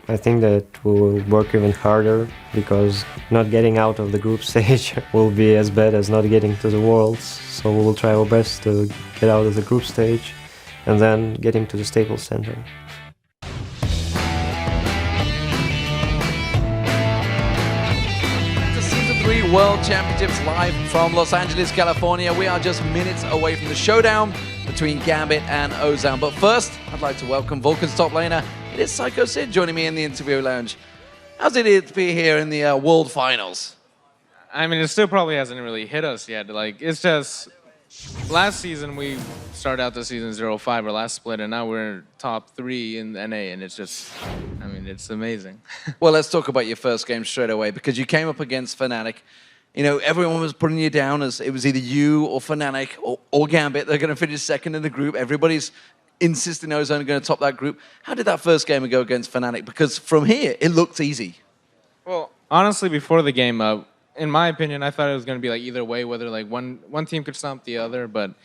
I think that we will work even harder because not getting out of the group stage will be as bad as not getting to the Worlds. So we will try our best to get out of the group stage and then getting to the Staples Center. Season 3 World Championships live from Los Angeles, California. We are just minutes away from the showdown between Gambit and Ozan. But first, I'd like to welcome Vulcan's top laner. It is Psycho Sid joining me in the interview lounge. How's it to be here in the World Finals? I mean, it still probably hasn't really hit us yet. Like, it's just last season we started out the season 0-5, our last split, and now we're top 3 in NA, and it's just, I mean, it's amazing. Well, let's talk about your first game straight away because you came up against Fnatic. You know, everyone was putting you down as it was either you or Fnatic or Gambit. They're going to finish second in the group. Everybody's insisting Ozan are going to top that group. How did that first game go against Fnatic? Because from here, it looked easy. Well, honestly, before the game, in my opinion, I thought it was going to be like either way, whether like one team could stomp the other, but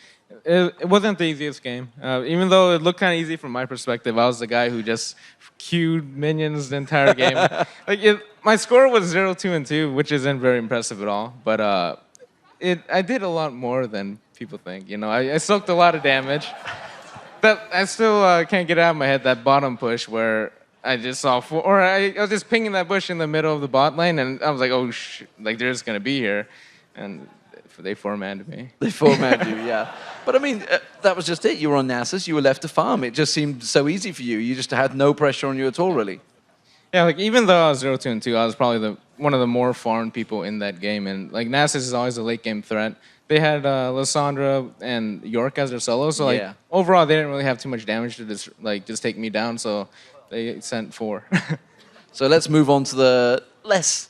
it wasn't the easiest game. Even though it looked kind of easy from my perspective, I was the guy who just queued minions the entire game. My score was 0-2-2, which isn't very impressive at all, but I did a lot more than people think. You know, I soaked a lot of damage. That I still can't get out of my head, that bottom push where I just saw I was just pinging that bush in the middle of the bot lane, and I was like, oh, like they're just going to be here. And they four-manned me. They four-manned you, yeah. But I mean, that was just it. You were on Nasus, you were left to farm. It just seemed so easy for you. You just had no pressure on you at all, really. Yeah, like even though I was 0-2-2, I was probably one of the more farmed people in that game. And like Nasus is always a late-game threat. They had Lysandra and York as their solo, so like overall they didn't really have too much damage to just take me down. So they sent 4. So let's move on to the less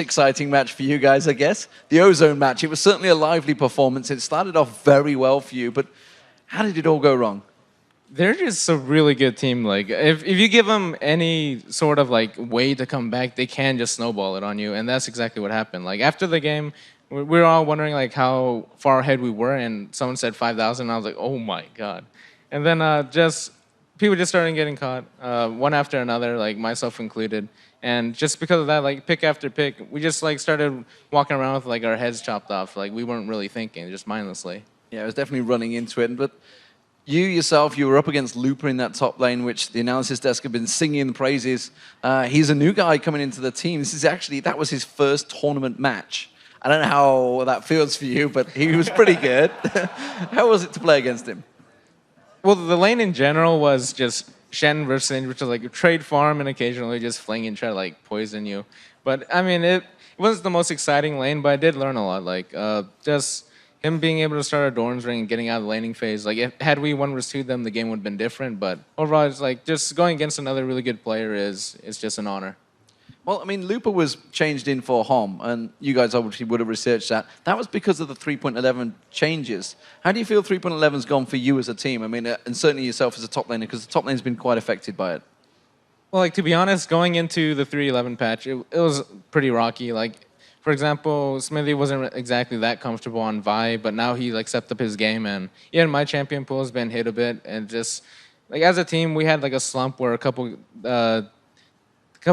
exciting match for you guys, I guess. The Ozone match. It was certainly a lively performance. It started off very well for you, but how did it all go wrong? They're just a really good team. Like if you give them any sort of like way to come back, they can just snowball it on you, and that's exactly what happened. Like after the game, we were all wondering like how far ahead we were, and someone said 5,000, and I was like, oh my god. And then people just started getting caught, one after another, like myself included. And just because of that, like pick after pick, we just like started walking around with like our heads chopped off. Like we weren't really thinking, just mindlessly. Yeah, I was definitely running into it. But you yourself, you were up against Looper in that top lane, which the analysis desk have been singing the praises. He's a new guy coming into the team. That was his first tournament match. I don't know how that feels for you, but he was pretty good. How was it to play against him? Well, the lane in general was just Shen versus Singe, which was like a trade farm and occasionally just fling and try to like poison you. But I mean, it wasn't the most exciting lane, but I did learn a lot. Like just him being able to start a Dorn's ring and getting out of the laning phase. Like had we 1-2 them, the game would have been different. But overall, it's like just going against another really good player is just an honor. Well, I mean, Looper was changed in for Hom, and you guys obviously would have researched that. That was because of the 3.11 changes. How do you feel 3.11's gone for you as a team? I mean, and certainly yourself as a top laner, because the top lane's been quite affected by it. Well, like to be honest, going into the 3.11 patch, it was pretty rocky. Like, for example, Smithy wasn't exactly that comfortable on Vi, but now he like stepped up his game, and even my champion pool has been hit a bit, and just like as a team, we had like a slump where a couple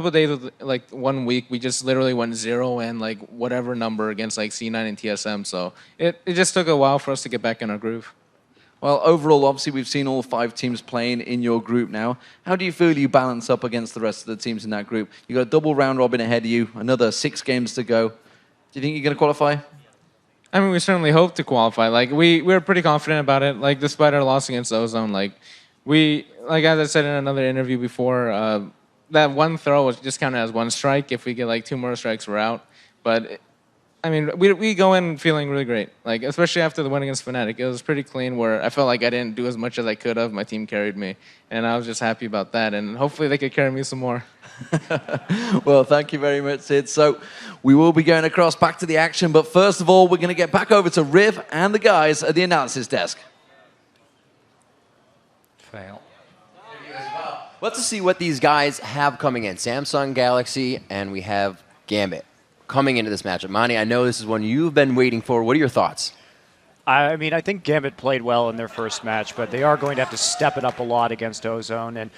days, like 1 week, we just literally went 0 and like whatever number against like C9 and TSM. So it just took a while for us to get back in our groove. Well, overall, obviously, we've seen all 5 teams playing in your group now. How do you feel you balance up against the rest of the teams in that group? You got a double round robin ahead of you, another 6 games to go. Do you think you're going to qualify? I mean, we certainly hope to qualify. Like we're pretty confident about it. Like despite our loss against Ozone, like as I said in another interview before. That one throw was just counted as 1 strike. If we get like 2 more strikes, we're out. But I mean, we go in feeling really great. Like especially after the win against Fnatic, it was pretty clean. Where I felt like I didn't do as much as I could have. My team carried me, and I was just happy about that. And hopefully they could carry me some more. Well, thank you very much, Sid. So we will be going across back to the action. But first of all, we're going to get back over to Riv and the guys at the analysis desk. Fail. Let's see what these guys have coming in. Samsung Galaxy, and we have Gambit coming into this matchup. Mani, I know this is one you've been waiting for. What are your thoughts? I mean, I think Gambit played well in their first match, but they are going to have to step it up a lot against Ozone, and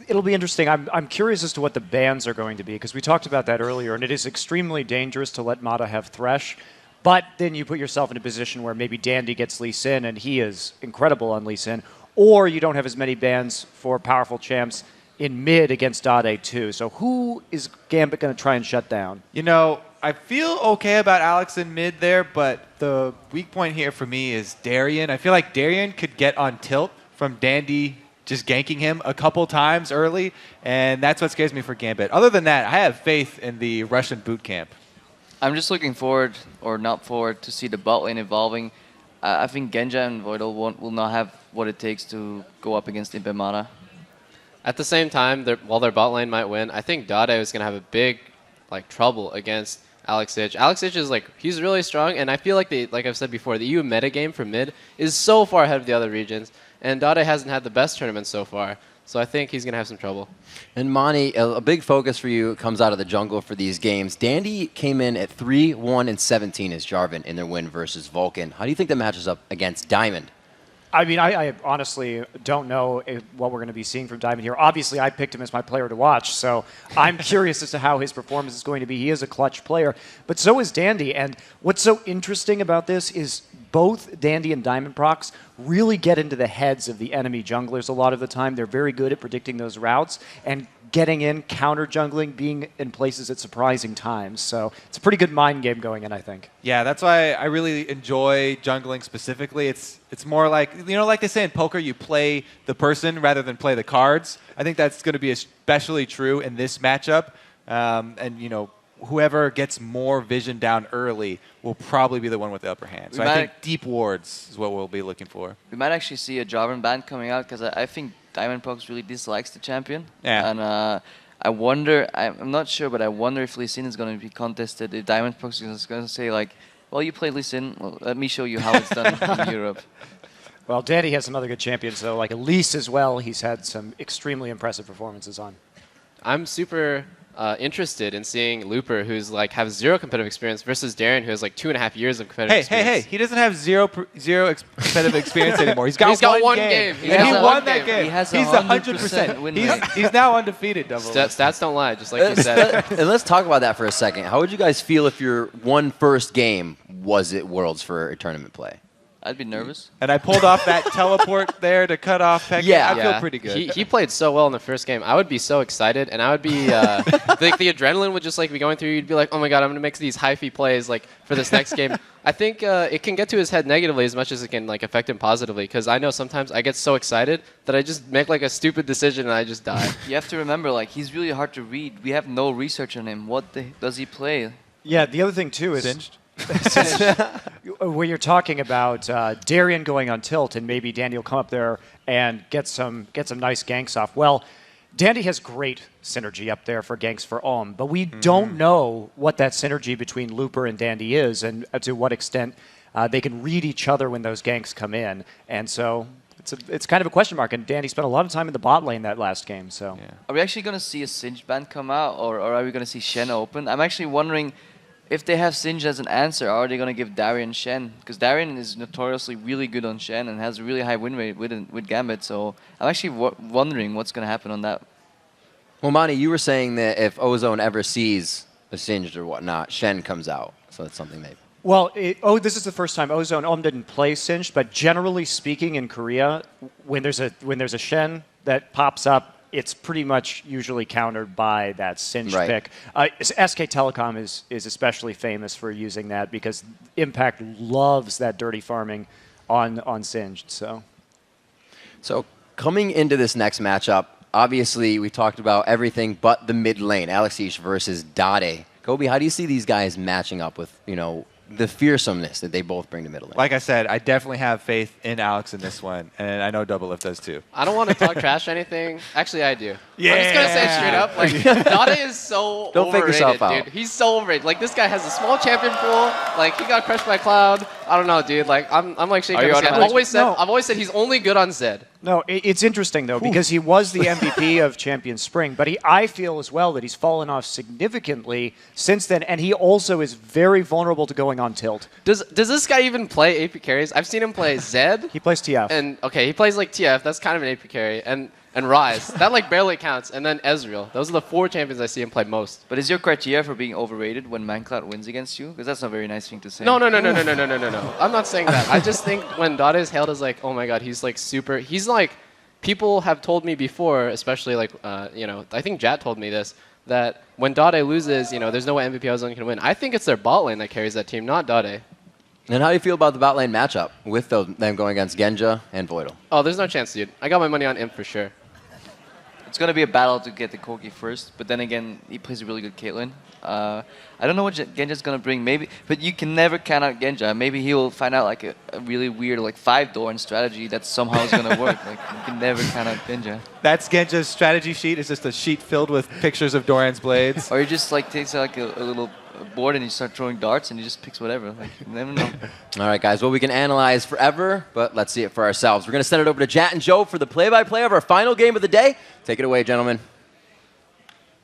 it'll be interesting. I'm curious as to what the bans are going to be, because we talked about that earlier, and it is extremely dangerous to let Mata have Thresh, but then you put yourself in a position where maybe Dandy gets Lee Sin, and he is incredible on Lee Sin, or you don't have as many bans for powerful champs in mid against Dade too. So who is Gambit going to try and shut down? You know, I feel okay about Alex in mid there, but the weak point here for me is Darien. I feel like Darien could get on tilt from Dandy just ganking him a couple times early, and that's what scares me for Gambit. Other than that, I have faith in the Russian boot camp. I'm just looking forward, or not forward, to see the bot lane evolving. I think Genja and Voidal will not have what it takes to go up against Impemata. At the same time, while their bot lane might win, I think Dade is going to have a big trouble against Alex Ich. Alex Ich is he's really strong, and I feel like I've said before, the EU metagame for mid is so far ahead of the other regions, and Dade hasn't had the best tournament so far. So I think he's going to have some trouble. And Monty, a big focus for you comes out of the jungle for these games. Dandy came in at 3-1-17 as Jarvan in their win versus Vulcan. How do you think that matches up against Diamond? I mean, I honestly don't know what we're going to be seeing from Diamond here. Obviously, I picked him as my player to watch, so I'm curious as to how his performance is going to be. He is a clutch player, but so is Dandy. And what's so interesting about this is both Dandy and Diamond Procs really get into the heads of the enemy junglers a lot of the time. They're very good at predicting those routes and getting in, counter jungling, being in places at surprising times. So it's a pretty good mind game going in, I think. Yeah, that's why I really enjoy jungling specifically. It's more like, like they say in poker, you play the person rather than play the cards. I think that's going to be especially true in this matchup. And whoever gets more vision down early will probably be the one with the upper hand. So I think deep wards is what we'll be looking for. We might actually see a Jarvan ban coming out, because I think Diamond Prox really dislikes the champion. Yeah. And I wonder, I'm not sure, but I wonder if Lee Sin is going to be contested. If Diamond Prox is going to say, well, you played Lee Sin, well, let me show you how it's done in Europe. Well, Dandy has some other good champions, though, like Elise as well. He's had some extremely impressive performances on. I'm super interested in seeing Looper, who's has zero competitive experience, versus Darren, who has 2.5 years of competitive experience. Hey, he doesn't have zero competitive experience anymore. He's got one game. He won that game. He has He's 100%. win rate. He's now undefeated, Double. Stats don't lie, just like you said. And let's talk about that for a second. How would you guys feel if your first game was at Worlds for a tournament play? I'd be nervous. And I pulled off that teleport there to cut off Pekka. Yeah. I feel pretty good. He played so well in the first game. I would be so excited, and I would be the adrenaline would just be going through. You'd be like, oh my god, I'm gonna make these hyphy plays for this next game. I think it can get to his head negatively as much as it can affect him positively, because I know sometimes I get so excited that I just make a stupid decision and I just die. You have to remember, he's really hard to read. We have no research on him. What does he play? Yeah, the other thing too is Singed? where you're talking about Darien going on tilt, and maybe Dandy will come up there and get some nice ganks off. Well, Dandy has great synergy up there for ganks for Ohm, but we don't know what that synergy between Looper and Dandy is, and to what extent they can read each other when those ganks come in. And so it's kind of a question mark. And Dandy spent a lot of time in the bot lane that last game. So Are we actually going to see a Singed ban come out, or are we going to see Shen open? I'm actually wondering, if they have Singed as an answer, are they going to give Darien Shen? Because Darien is notoriously really good on Shen and has a really high win rate with Gambit. So I'm actually wondering what's going to happen on that. Well, Monty, you were saying that if Ozone ever sees a Singed or whatnot, Shen comes out. So that's something they... Well, this is the first time Ohm didn't play Singed, but generally speaking in Korea, when there's a Shen that pops up, it's pretty much usually countered by that Singed pick. SK Telecom is especially famous for using that, because Impact loves that dirty farming on Singed. So coming into this next matchup, obviously we talked about everything but the mid lane, Alex Ich versus Dade. Kobe, how do you see these guys matching up with, the fearsomeness that they both bring to middle lane? Like I said, I definitely have faith in Alex in this one, and I know Double Lift does too. I don't want to talk trash or anything. Actually, I do. Yeah. I'm just going to say it straight up. Dade is so Don't fake overrated, yourself out. dude. He's so overrated. This guy has a small champion pool. He got crushed by Cloud. I don't know, dude. I'm shaking my head. I've always said he's only good on Zed. No, it's interesting, though, because he was the MVP of Champion Spring, but I feel as well that he's fallen off significantly since then, and he also is very vulnerable to going on tilt. Does this guy even play AP carries? I've seen him play Zed. He plays TF. And, okay, he plays like TF. That's kind of an AP carry. And Ryze. That like barely counts. And then Ezreal. Those are the 4 champions I see him play most. But is your criteria for being overrated when Mancloud wins against you? Because that's not a very nice thing to say. No. I'm not saying that. I just think when Dada is hailed as like, oh my god, he's like super. He's like, people have told me before, especially like, I think Jat told me this, that when Dade loses, there's no way MVP Ozone can win. I think it's their bot lane that carries that team, not Dade. And how do you feel about the bot lane matchup with them going against Genja and Voidal? Oh, there's no chance, dude. I got my money on Imp for sure. It's going to be a battle to get the Corki first, but then again, he plays a really good Caitlyn. I don't know what Genja's going to bring, maybe, but you can never count out Genja. Maybe he'll find out like a really weird like 5-Doran strategy that somehow is going to work. Like you can never count out Genja. That's Genja's strategy sheet. It's just a sheet filled with pictures of Doran's blades. Or he just like takes like a little board and you start throwing darts and he just picks whatever. Like you never know. All right, guys. Well, we can analyze forever, but let's see it for ourselves. We're going to send it over to Jat and Joe for the play-by-play of our final game of the day. Take it away, gentlemen.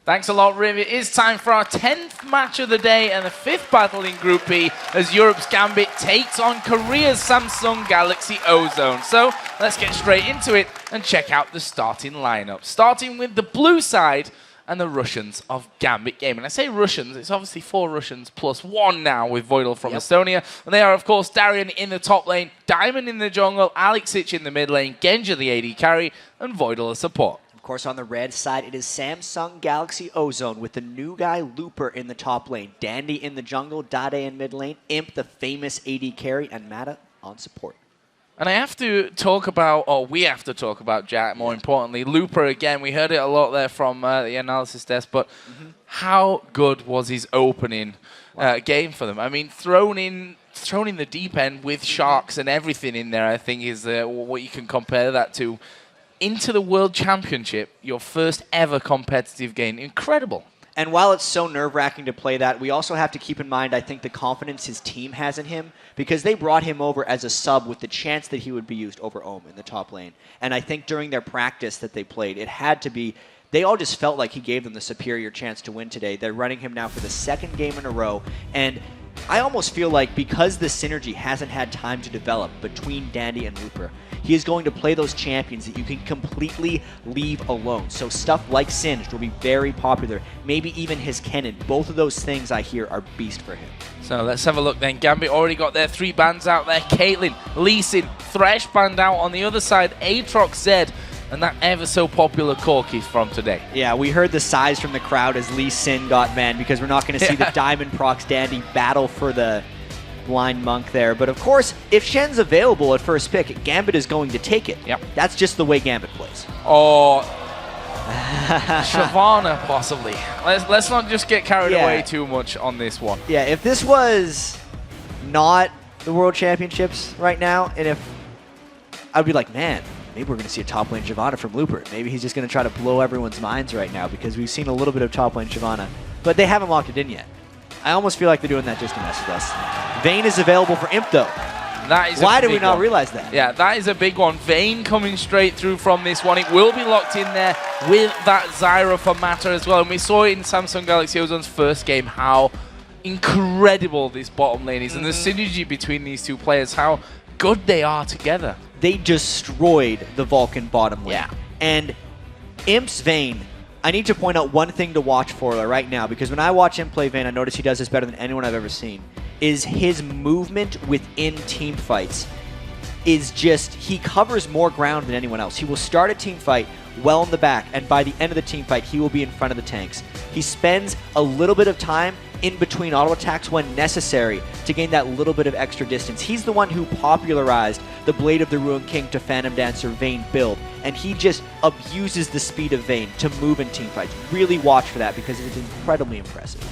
Thanks a lot, Riv. It is time for our 10th match of the day and the 5th battle in Group B as Europe's Gambit takes on Korea's Samsung Galaxy Ozone. So let's get straight into it and check out the starting lineup. Starting with the blue side and the Russians of Gambit Game. And I say Russians, it's obviously 4 Russians plus 1 now with Voidal from Estonia. And they are, of course, Darian in the top lane, Diamond in the jungle, Alexic in the mid lane, Genja the AD carry, and Voidal as support. Of course, on the red side, it is Samsung Galaxy Ozone with the new guy Looper in the top lane, Dandy in the jungle, Dade in mid lane, Imp, the famous AD carry, and Mata on support. And I have to talk about, or we have to talk about Jack, more importantly. Looper, again, we heard it a lot there from the analysis desk, but how good was his opening game for them? I mean, thrown in the deep end with Sharks and everything in there, I think is what you can compare that to. Into the World Championship, your first ever competitive game. Incredible. And while it's so nerve-wracking to play that, we also have to keep in mind, I think, the confidence his team has in him, because they brought him over as a sub with the chance that he would be used over Ohm in the top lane. And I think during their practice that they played, it had to be, they all just felt like he gave them the superior chance to win today. They're running him now for the 2nd game in a row, and I almost feel like because the synergy hasn't had time to develop between Dandy and Looper, he is going to play those champions that you can completely leave alone. So stuff like Singed will be very popular. Maybe even his Kennen. Both of those things I hear are beast for him. So let's have a look then. Gambit already got their 3 bans out there. Caitlyn, Lee Sin, Thresh banned out. On the other side, Aatrox, Zed, and that ever so popular Corki from today. Yeah, we heard the sighs from the crowd as Lee Sin got banned because we're not going to see the Diamond Prox Dandy battle for the Blind Monk there. But of course, if Shen's available at first pick, Gambit is going to take it. Yep. That's just the way Gambit plays. Or Shyvana, possibly. Let's not just get carried away too much on this one. Yeah, if this was not the World Championships right now, and if I'd be like, man, maybe we're going to see a top lane Shyvana from Looper. Maybe he's just going to try to blow everyone's minds right now because we've seen a little bit of top lane Shyvana, but they haven't locked it in yet. I almost feel like they're doing that just to mess with us. Vayne is available for Imp, though. Why did we not realize that? Yeah, that is a big one. Vayne coming straight through from this one. It will be locked in there with that Zyra for Mata as well. And we saw it in Samsung Galaxy Ozone's first game how incredible this bottom lane is. And the synergy between these two players, how good they are together. They destroyed the Vulcan bottom lane. Yeah. And Imp's Vayne, I need to point out one thing to watch for right now, because when I watch him play Vayne, I notice he does this better than anyone I've ever seen, is his movement within team fights is just, he covers more ground than anyone else. He will start a team fight well in the back, and by the end of the team fight, he will be in front of the tanks. He spends a little bit of time in between auto attacks when necessary to gain that little bit of extra distance. He's the one who popularized the Blade of the Ruined King to Phantom Dancer Vayne build, and he just abuses the speed of Vayne to move in team fights. Really watch for that because it's incredibly impressive.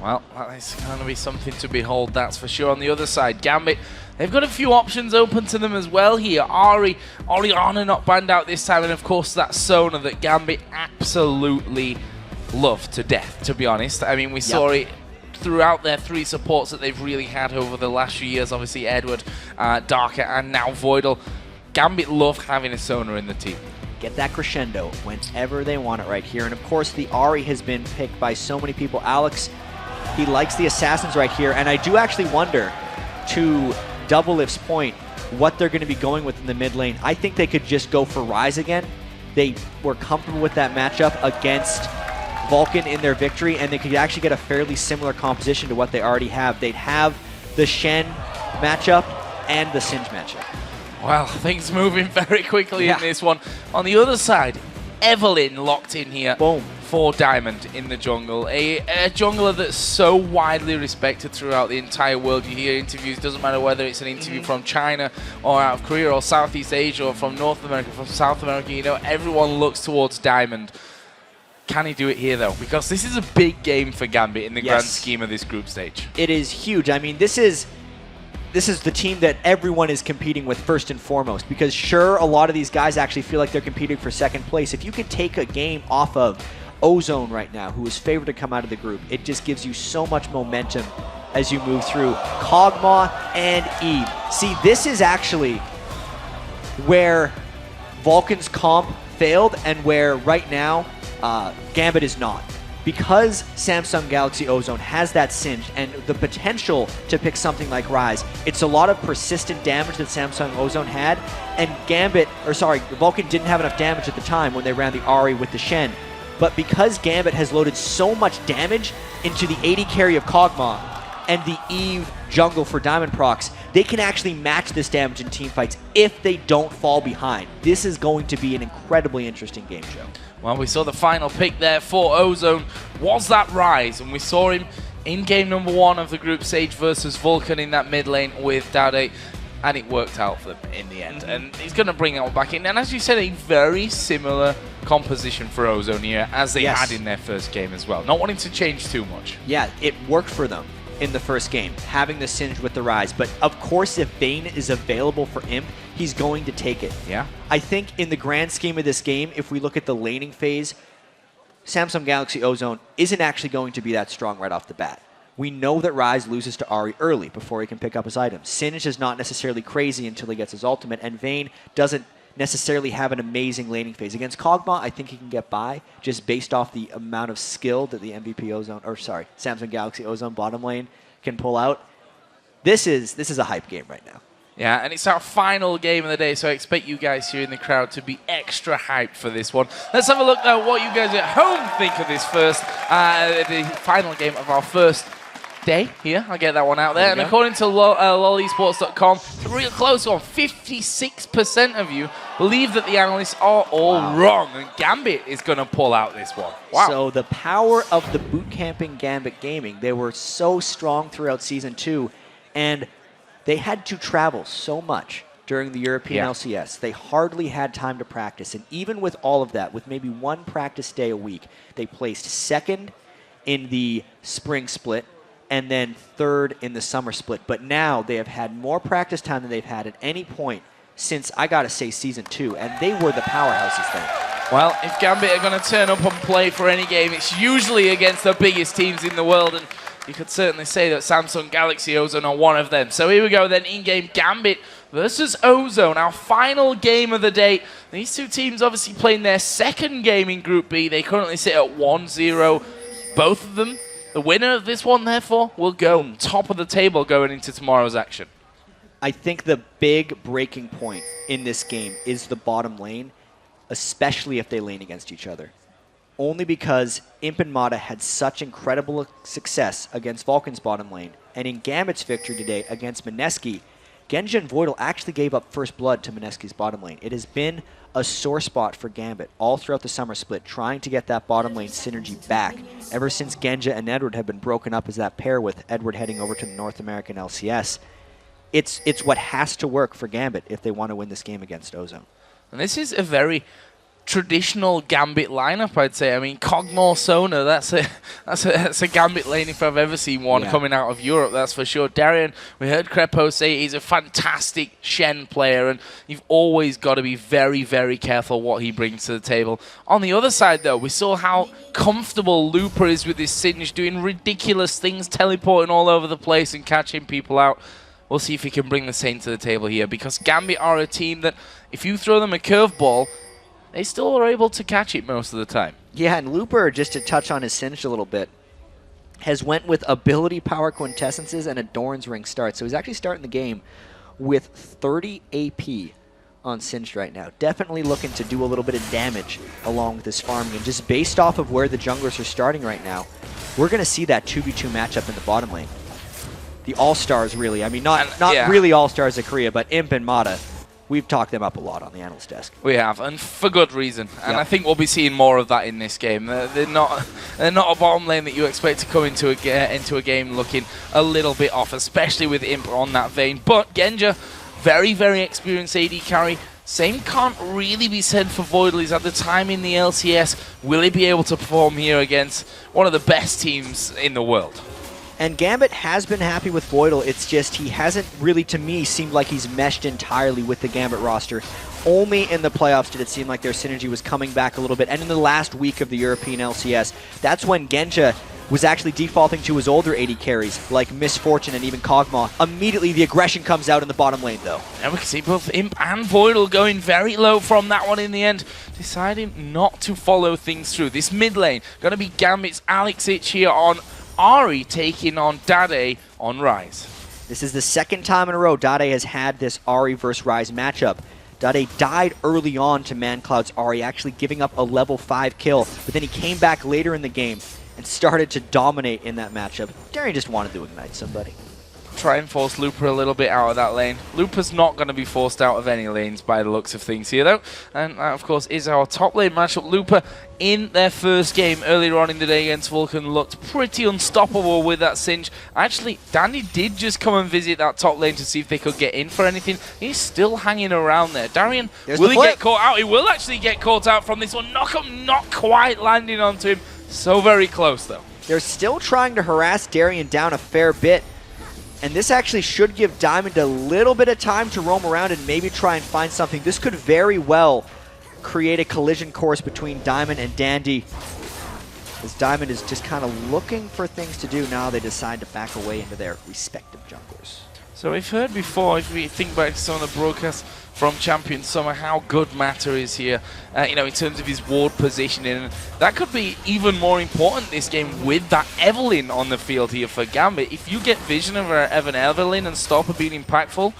Well, that is going to be something to behold, that's for sure. On the other side, Gambit, they've got a few options open to them as well here. Orianna not banned out this time, and of course that Sona that Gambit absolutely loved to death, to be honest. I mean, we saw it throughout their 3 supports that they've really had over the last few years. Obviously, Edward, Darker, and now Voidal. Gambit love having a Sona in the team. Get that crescendo whenever they want it right here. And of course, the Ahri has been picked by so many people. Alex, he likes the Assassins right here. And I do actually wonder, to Double Lift's point, what they're going to be going with in the mid lane. I think they could just go for Ryze again. They were comfortable with that matchup against Vulcan in their victory, and they could actually get a fairly similar composition to what they already have. They'd have the Shen matchup and the Singe matchup. Well, things moving very quickly in this one. On the other side, Evelyn locked in here. Boom. For Diamond in the jungle. A jungler that's so widely respected throughout the entire world. You hear interviews, doesn't matter whether it's an interview from China or out of Korea or Southeast Asia or from North America, from South America, you know, everyone looks towards Diamond. Can he do it here, though? Because this is a big game for Gambit in the grand scheme of this group stage. It is huge. I mean, this is the team that everyone is competing with first and foremost, because sure, a lot of these guys actually feel like they're competing for second place. If you could take a game off of Ozone right now, who is favored to come out of the group, it just gives you so much momentum as you move through. Kog'Maw and Eve. See, this is actually where Vulcan's comp failed and where right now Gambit is not. Because Samsung Galaxy Ozone has that Singe and the potential to pick something like Ryze, it's a lot of persistent damage that Samsung Ozone had, and Vulcan didn't have enough damage at the time when they ran the Ahri with the Shen. But because Gambit has loaded so much damage into the 80 carry of Kog'Maw and the Eve jungle for Diamond procs, they can actually match this damage in teamfights if they don't fall behind. This is going to be an incredibly interesting game, Joe. Well, we saw the final pick there for Ozone. Was that Ryze? And we saw him in game number 1 of the group stage versus Vulcan in that mid lane with Dowday. And it worked out for them in the end. And he's going to bring that one back in. And as you said, a very similar composition for Ozone here as they had in their first game as well. Not wanting to change too much. Yeah, it worked for them in the first game, having the Singe with the Ryze. But of course, if Vayne is available for Imp, he's going to take it. Yeah. I think in the grand scheme of this game, if we look at the laning phase, Samsung Galaxy Ozone isn't actually going to be that strong right off the bat. We know that Ryze loses to Ahri early before he can pick up his items. Singe is not necessarily crazy until he gets his ultimate, and Vayne doesn't necessarily have an amazing laning phase. Against Kog'Maw, I think he can get by just based off the amount of skill that the Samsung Galaxy Ozone bottom lane can pull out. This is a hype game right now. Yeah, and it's our final game of the day, so I expect you guys here in the crowd to be extra hyped for this one. Let's have a look at what you guys at home think of this the final game of our first day here. I'll get that one out there. And according to lollysports.com, it's a real close one. 56% of you believe that the analysts are all wrong, and Gambit is going to pull out this one. Wow. So the power of the boot camping Gambit Gaming, they were so strong throughout Season 2, and they had to travel so much during the European LCS. They hardly had time to practice, and even with all of that, with maybe one practice day a week, they placed second in the spring split, and then third in the summer split. But now they have had more practice time than they've had at any point since, I gotta say, Season 2, and they were the powerhouses then. Well, if Gambit are going to turn up and play for any game, it's usually against the biggest teams in the world, and you could certainly say that Samsung Galaxy Ozone are one of them. So here we go then, in-game Gambit versus Ozone, our final game of the day. These two teams obviously playing their second game in Group B. They currently sit at 1-0, both of them. The winner of this one, therefore, will go top of the table going into tomorrow's action. I think the big breaking point in this game is the bottom lane, especially if they lane against each other. Only because Imp and Mata had such incredible success against Vulcan's bottom lane, and in Gambit's victory today against Mineski, Genja and Voidal actually gave up first blood to Mineski's bottom lane. It has been a sore spot for Gambit all throughout the summer split, trying to get that bottom lane synergy back ever since Genja and Edward have been broken up as that pair, with Edward heading over to the North American LCS. It's what has to work for Gambit if they want to win this game against Ozone. And this is a very traditional Gambit lineup, I'd say. I mean, Kog'Maw Sona, that's a Gambit lane if I've ever seen one coming out of Europe, that's for sure. Darian, we heard Crepo say he's a fantastic Shen player, and you've always got to be very, very careful what he brings to the table. On the other side, though, we saw how comfortable Looper is with his Singe, doing ridiculous things, teleporting all over the place and catching people out. We'll see if he can bring the same to the table here, because Gambit are a team that if you throw them a curveball, they still are able to catch it most of the time. Yeah, and Looper, just to touch on his Singed a little bit, has went with Ability Power Quintessences and a Doran's Ring start. So he's actually starting the game with 30 AP on Singed right now. Definitely looking to do a little bit of damage along with his farming. And just based off of where the junglers are starting right now, we're going to see that 2v2 matchup in the bottom lane. The All-Stars, really. I mean, not really All-Stars of Korea, but Imp and Mata. We've talked them up a lot on the analyst desk. We have, and for good reason. And I think we'll be seeing more of that in this game. They're not a bottom lane that you expect to come into a game looking a little bit off, especially with Imp on that vein. But Genja, very, very experienced AD carry. Same can't really be said for Voidal. He's at the time in the LCS. Will he be able to perform here against one of the best teams in the world? And Gambit has been happy with Voidal. It's just he hasn't really, to me, seemed like he's meshed entirely with the Gambit roster. Only in the playoffs did it seem like their synergy was coming back a little bit. And in the last week of the European LCS, that's when Genja was actually defaulting to his older AD carries, like Misfortune and even Kog'Maw. Immediately, the aggression comes out in the bottom lane, though. And we can see both Imp and Voidal going very low from that one in the end, deciding not to follow things through. This mid lane, going to be Gambit's Alex Ich here on Ari taking on Dade on Ryze. This is the second time in a row Dade has had this Ari versus Ryze matchup. Dade died early on to ManCloud's Ari, actually giving up a level 5 kill, but then he came back later in the game and started to dominate in that matchup. Darian just wanted to ignite somebody. Try and force Looper a little bit out of that lane. Looper's not going to be forced out of any lanes by the looks of things here, though. And that, of course, is our top lane matchup. Looper, in their first game earlier on in the day against Vulcan, looked pretty unstoppable with that Singe. Actually, Dandy did just come and visit that top lane to see if they could get in for anything. He's still hanging around there. Darian, will he get caught out? He will actually get caught out from this one. Knockup not quite landing onto him. So very close, though. They're still trying to harass Darian down a fair bit. And this actually should give Diamond a little bit of time to roam around and maybe try and find something. This could very well create a collision course between Diamond and Dandy, as Diamond is just kind of looking for things to do. Now they decide to back away into their respective junglers. So we've heard before, if we think back to some of the broadcasts from Champion Summer, how good Mata is here, you know, in terms of his ward positioning. And that could be even more important this game with that Evelynn on the field here for Gambit. If you get vision of an Evelynn and stop her being impactful,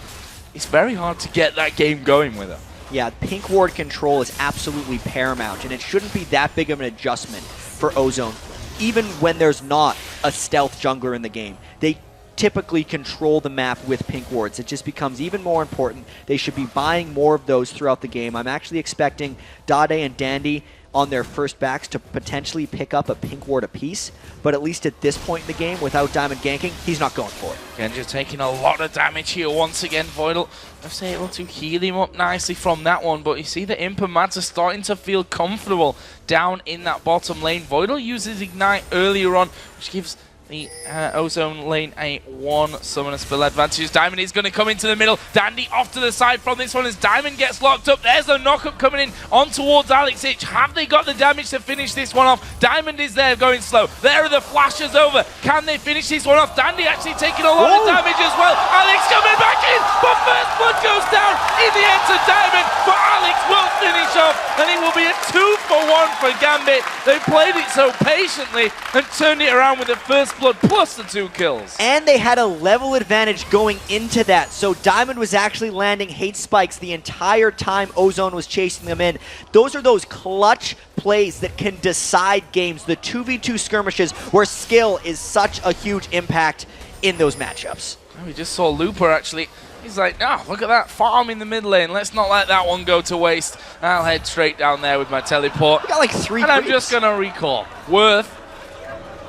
it's very hard to get that game going with her. Yeah, pink ward control is absolutely paramount, and it shouldn't be that big of an adjustment for Ozone, even when there's not a stealth jungler in the game. They typically control the map with pink wards. It just becomes even more important. They should be buying more of those throughout the game. I'm actually expecting Dade and Dandy on their first backs to potentially pick up a pink ward apiece, but at least at this point in the game, without Diamond ganking, he's not going for it. Genja taking a lot of damage here once again. Voidal was able to heal him up nicely from that one, but you see the Imp and Mats are starting to feel comfortable down in that bottom lane. Voidal uses Ignite earlier on, which gives the Ozone lane a 1 summoner spell advantage. Diamond is going to come into the middle. Dandy off to the side from this one as Diamond gets locked up. There's a knockup coming in on towards Alex Ich. Have they got the damage to finish this one off? Diamond is there going slow. There are the flashes over. Can they finish this one off? Dandy actually taking a lot of damage as well. Alex coming back in, but first blood goes down in the end to Diamond, but Alex will finish off, and it will be a 2-for-1 for Gambit. They played it so patiently and turned it around with the first blood plus the 2 kills. And they had a level advantage going into that, so Diamond was actually landing hate spikes the entire time Ozone was chasing them in. Those are those clutch plays that can decide games, the 2v2 skirmishes where skill is such a huge impact in those matchups. We just saw Looper actually. He's like, oh, look at that farm in the mid lane. Let's not let that one go to waste. I'll head straight down there with my teleport. We got like 3 and I'm just going to recall. Worth.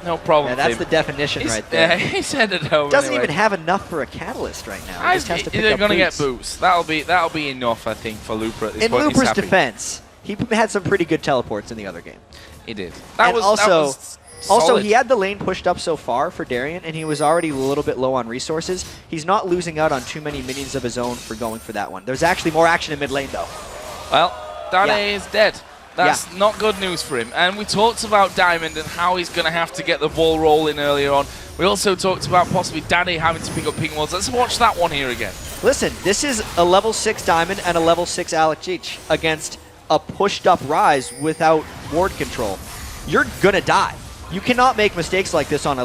No problem. Yeah, that's the definition right there. Yeah, he's headed home. Doesn't anyway. even have enough for a catalyst right now. He just has to pick they're up going to get boots. boost. That'll be enough, I think, for Looper at this in point. In Looper's defense, he had some pretty good teleports in the other game. He did. Also, he had the lane pushed up so far for Darian, and he was already a little bit low on resources. He's not losing out on too many minions of his own for going for that one. There's actually more action in mid lane, though. Well, Dade is dead. That's not good news for him. And we talked about Diamond and how he's going to have to get the ball rolling earlier on. We also talked about possibly Danny having to pick up pink wards. Let's watch that one here again. Listen, this is a level 6 Diamond and a level 6 Alex Cheech against a pushed up Rise without ward control. You're gonna die. You cannot make mistakes like this on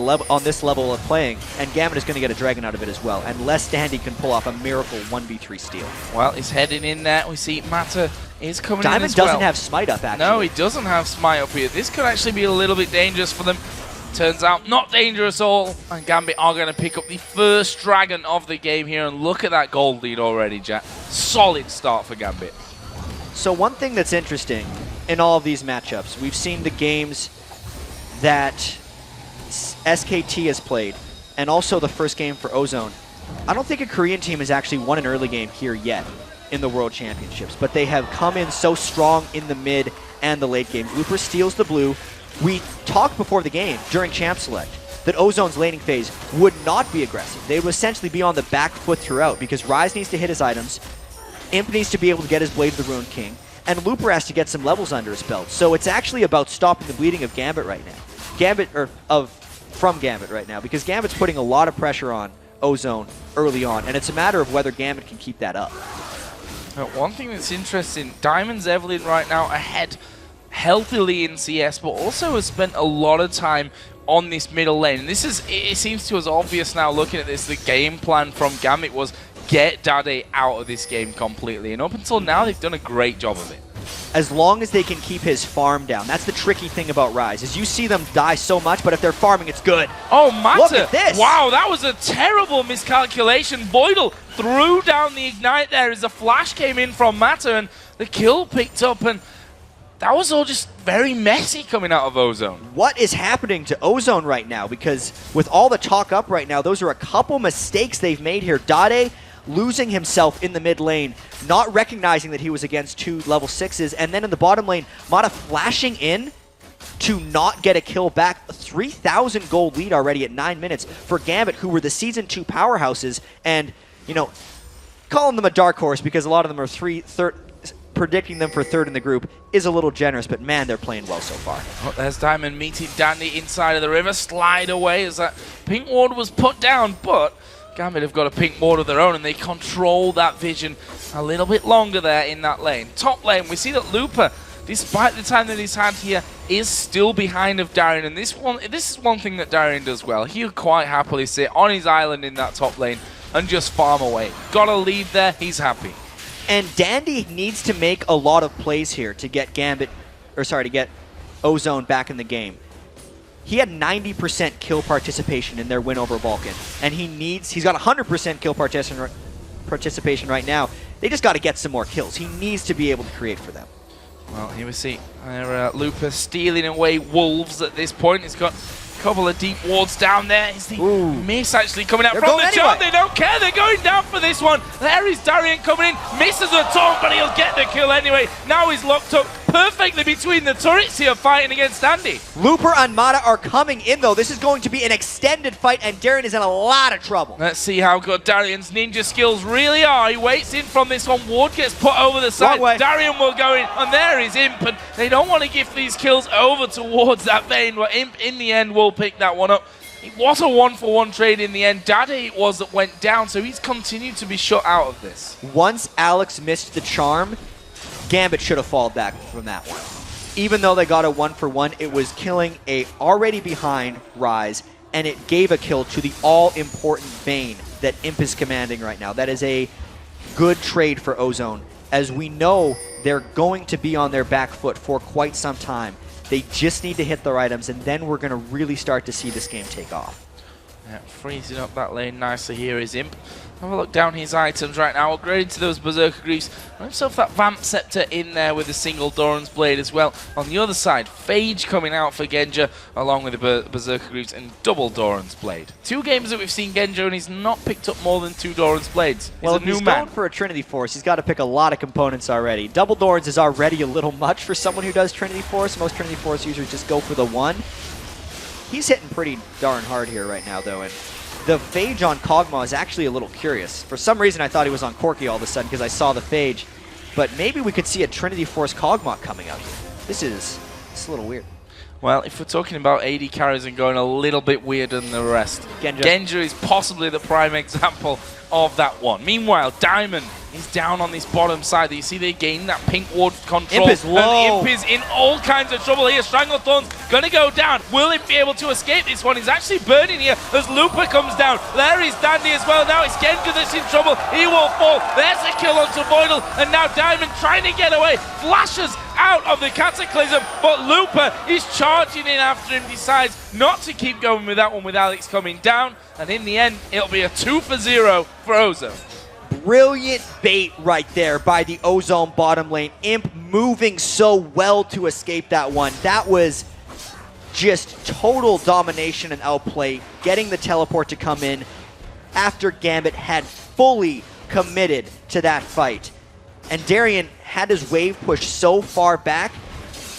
this level of playing, and Gambit is going to get a Dragon out of it as well, unless Dandy can pull off a miracle 1v3 steal. Well, he's heading in there. We see Mata is coming Diamond in as well. doesn't have Smite up, actually. No, he doesn't have Smite up here. This could actually be a little bit dangerous for them. Turns out, not dangerous at all. And Gambit are going to pick up the first Dragon of the game here, and look at that gold lead already, Jack. Solid start for Gambit. So one thing that's interesting in all of these matchups, we've seen the games that SKT has played, and also the first game for Ozone. I don't think a Korean team has actually won an early game here yet in the World Championships, but they have come in so strong in the mid and the late game. Looper steals the blue. We talked before the game, during Champ Select, that Ozone's laning phase would not be aggressive. They would essentially be on the back foot throughout, because Rise needs to hit his items, Imp needs to be able to get his Blade of the Ruined King, and Looper has to get some levels under his belt. So it's actually about stopping the bleeding of Gambit right now. From Gambit right now, because Gambit's putting a lot of pressure on Ozone early on, and it's a matter of whether Gambit can keep that up. One thing that's interesting, Diamond's Evelyn right now ahead healthily in CS, but also has spent a lot of time on this middle lane. And this is, it seems to us obvious now looking at this, the game plan from Gambit was get Dade out of this game completely, and up until now they've done a great job of it. As long as they can keep his farm down. That's the tricky thing about Rise, is you see them die so much, but if they're farming, it's good. Oh, Mata! Look at this! Wow, that was a terrible miscalculation. Voidal threw down the Ignite there as a flash came in from Mata, and the kill picked up, and that was all just very messy coming out of Ozone. What is happening to Ozone right now? Because with all the talk up right now, those are a couple mistakes they've made here. Dade losing himself in the mid lane, not recognizing that he was against 2 level 6s, and then in the bottom lane, Mata flashing in to not get a kill back. 3,000 gold lead already at 9 minutes for Gambit, who were the Season 2 powerhouses, and, you know, calling them a dark horse because a lot of them are predicting them for 3rd in the group is a little generous, but man, they're playing well so far. Oh, there's Diamond meeting Dandy inside of the river, slide away as that pink ward was put down, but Gambit have got a pink ward of their own, and they control that vision a little bit longer there in that lane. Top lane, we see that Looper, despite the time that he's had here, is still behind of Darien, and this is one thing that Darien does well. He'll quite happily sit on his island in that top lane and just farm away. Got a lead there, he's happy. And Dandy needs to make a lot of plays here to get to get Ozone back in the game. He had 90% kill participation in their win over Vulcan, and he's got 100% kill participation right now. They just got to get some more kills. He needs to be able to create for them. Well, here we see Looper stealing away Wolves at this point. He's got a couple of deep wards down there. Is the miss actually coming out from the jump? They don't care. They're going down for this one. There is Darien coming in. Misses the taunt, but he'll get the kill anyway. Now he's locked up perfectly between the turrets here fighting against Andy. Looper and Mata are coming in, though. This is going to be an extended fight, and Darien is in a lot of trouble. Let's see how good Darien's ninja skills really are. He waits in from this one. Ward gets put over the side. Darien will go in, and there is Imp, and they don't want to give these kills over towards that Vayne, but Imp in the end will pick that one up. It was a 1-for-1 trade in the end. Dade it was that went down, so he's continued to be shut out of this. Once Alex missed the charm, Gambit should have fallen back from that one. Even though they got a 1-for-1, it was killing a already behind Rise, and it gave a kill to the all-important Vayne that Imp is commanding right now. That is a good trade for Ozone, as we know they're going to be on their back foot for quite some time. They just need to hit their items, and then we're going to really start to see this game take off. Yeah, freezing up that lane nicely here is Imp. Have a look down his items right now, upgraded to those Berserker Greaves. Got himself that Vamp Scepter in there with a single Doran's Blade as well. On the other side, Phage coming out for Genja, along with the Berserker Greaves and double Doran's Blade. 2 games that we've seen Genja, and he's not picked up more than 2 Doran's Blades. He's well, a new he's man. Going for a Trinity Force. He's got to pick a lot of components already. Double Dorans is already a little much for someone who does Trinity Force. Most Trinity Force users just go for the 1. He's hitting pretty darn hard here right now, though, and the Phage on Kog'Maw is actually a little curious. For some reason, I thought he was on Corki all of a sudden because I saw the Phage. But maybe we could see a Trinity Force Kog'Maw coming out here. This is a little weird. Well, if we're talking about AD carries and going a little bit weirder than the rest, Genja is possibly the prime example of that one. Meanwhile, Diamond is down on this bottom side. You see they gain that pink ward control. Imp is low. And Imp is in all kinds of trouble here. Stranglethorn's going to go down. Will Imp be able to escape this one? He's actually burning here as Looper comes down. There is Dandy as well. Now it's Genja that's in trouble. He will fall. There's a kill onto Boydle. And now Diamond trying to get away. Flashes out of the Cataclysm, but Looper is charging in after him, decides not to keep going with that one with Alex coming down, and in the end, it'll be a 2-for-0 for Ozone. Brilliant bait right there by the Ozone bottom lane. Imp moving so well to escape that one. That was just total domination and outplay, getting the teleport to come in after Gambit had fully committed to that fight. And Darien had his wave pushed so far back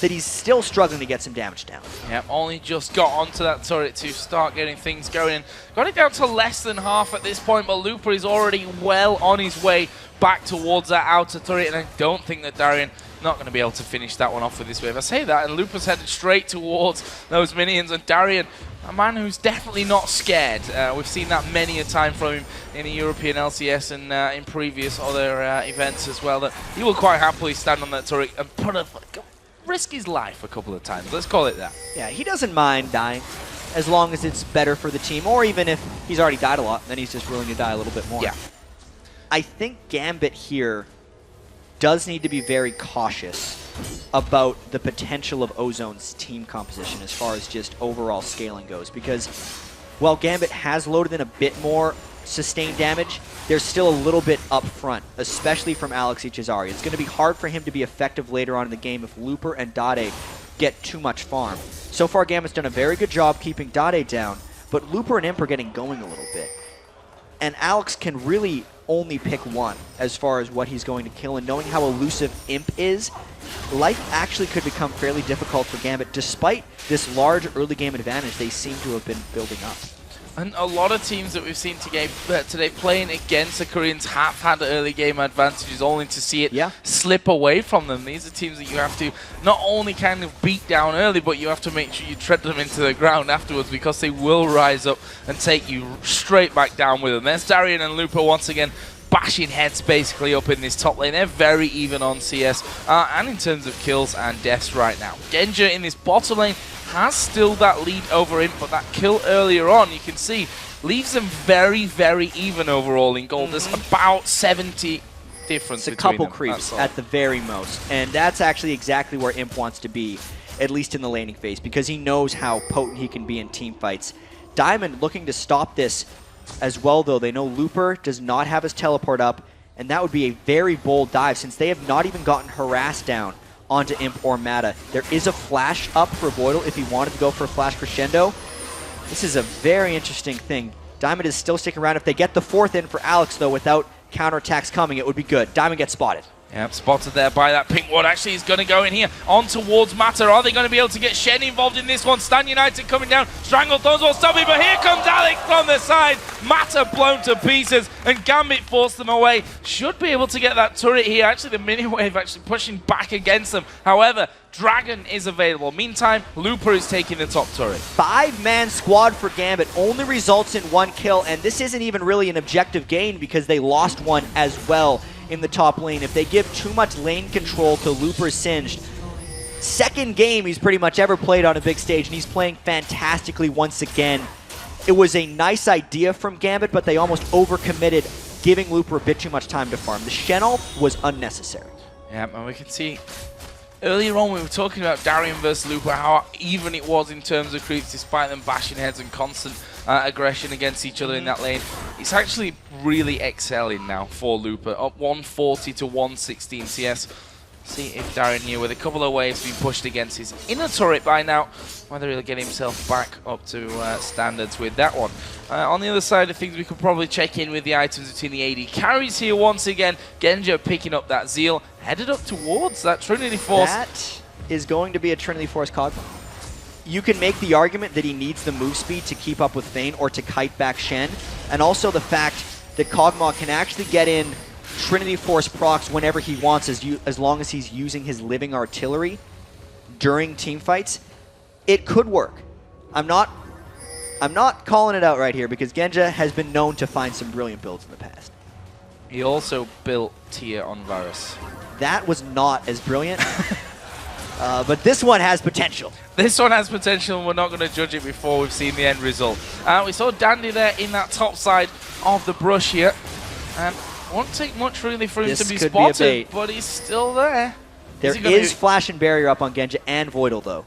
that he's still struggling to get some damage down. Yeah, only just got onto that turret to start getting things going. And got it down to less than half at this point, but Looper is already well on his way back towards that outer turret, and I don't think that Darien not going to be able to finish that one off with this wave. I say that, and Looper's headed straight towards those minions, and Darien, a man who's definitely not scared. We've seen that many a time from him in the European LCS and in previous other events as well, that he will quite happily stand on that turret and risk his life a couple of times. Let's call it that. Yeah, he doesn't mind dying as long as it's better for the team, or even if he's already died a lot, then he's just willing to die a little bit more. Yeah. I think Gambit here does need to be very cautious about the potential of Ozone's team composition as far as just overall scaling goes, because while Gambit has loaded in a bit more sustained damage, there's still a little bit up front, especially from Alex Ichizari. It's going to be hard for him to be effective later on in the game if Looper and Dade get too much farm. So far, Gambit's done a very good job keeping Dade down, but Looper and Imp are getting going a little bit. And Alex can really only pick one as far as what he's going to kill, and knowing how elusive Imp is, life actually could become fairly difficult for Gambit despite this large early game advantage they seem to have been building up. And a lot of teams that we've seen today playing against the Koreans have had early game advantages, only to see it slip away from them. These are teams that you have to not only kind of beat down early, but you have to make sure you tread them into the ground afterwards, because they will rise up and take you straight back down with them. There's Darien and Looper once again bashing heads basically up in this top lane. They're very even on CS and in terms of kills and deaths right now. Genja in this bottom lane has still that lead over him, but that kill earlier on, you can see, leaves them very, very even overall in gold. There's about 70 difference between them. It's a couple creeps at the very most, and that's actually exactly where Imp wants to be, at least in the laning phase, because he knows how potent he can be in team fights. Diamond looking to stop this as well, though. They know Looper does not have his teleport up, and that would be a very bold dive since they have not even gotten harassed down onto Imp or Mata. There is a flash up for Boydle if he wanted to go for a flash crescendo. This is a very interesting thing. Diamond is still sticking around. If they get the fourth in for Alex, though, without counterattacks coming, it would be good. Diamond gets spotted. Yep, spotted there by that pink ward. Actually, he's going to go in here on towards Mata. Are they going to be able to get Shen involved in this one? Stan United coming down. Stranglethorns will stop it, but here comes Alex from the side. Mata blown to pieces, and Gambit forced them away. Should be able to get that turret here. Actually, the mini-wave actually pushing back against them. However, Dragon is available. Meantime, Looper is taking the top turret. 5-man squad for Gambit only results in 1 kill, and this isn't even really an objective gain because they lost one as well in the top lane. If they give too much lane control to Looper Singed, second game he's pretty much ever played on a big stage, and he's playing fantastically once again. It was a nice idea from Gambit, but they almost overcommitted, giving Looper a bit too much time to farm. The Shen ult was unnecessary. Yeah, and we can see earlier on we were talking about Darien versus Looper, how even it was in terms of creeps, despite them bashing heads and constant aggression against each other in that lane. It's actually really excelling now for Looper, up 140 to 116 CS. See if Darien here, with a couple of waves being pushed against his inner turret by now, whether he'll get himself back up to standards with that one. On the other side of things, we could probably check in with the items between the AD carries here once again. Genja picking up that Zeal, headed up towards that Trinity Force. That is going to be a Trinity Force Kog'Maw. You can make the argument that he needs the move speed to keep up with Thane or to kite back Shen, and also the fact that Kog'Maw can actually get in Trinity Force procs whenever he wants, as long as he's using his living artillery during team fights. it could work. I'm not calling it out right here because Genja has been known to find some brilliant builds in the past. He also built tier on Varus. That was not as brilliant, but this one has potential. This one has potential, and we're not going to judge it before we've seen the end result. We saw Dandy there in that top side of the brush here, and won't take much really for him to be spotted, but he's still there. There is Flash and Barrier up on Genja and Voidal, though.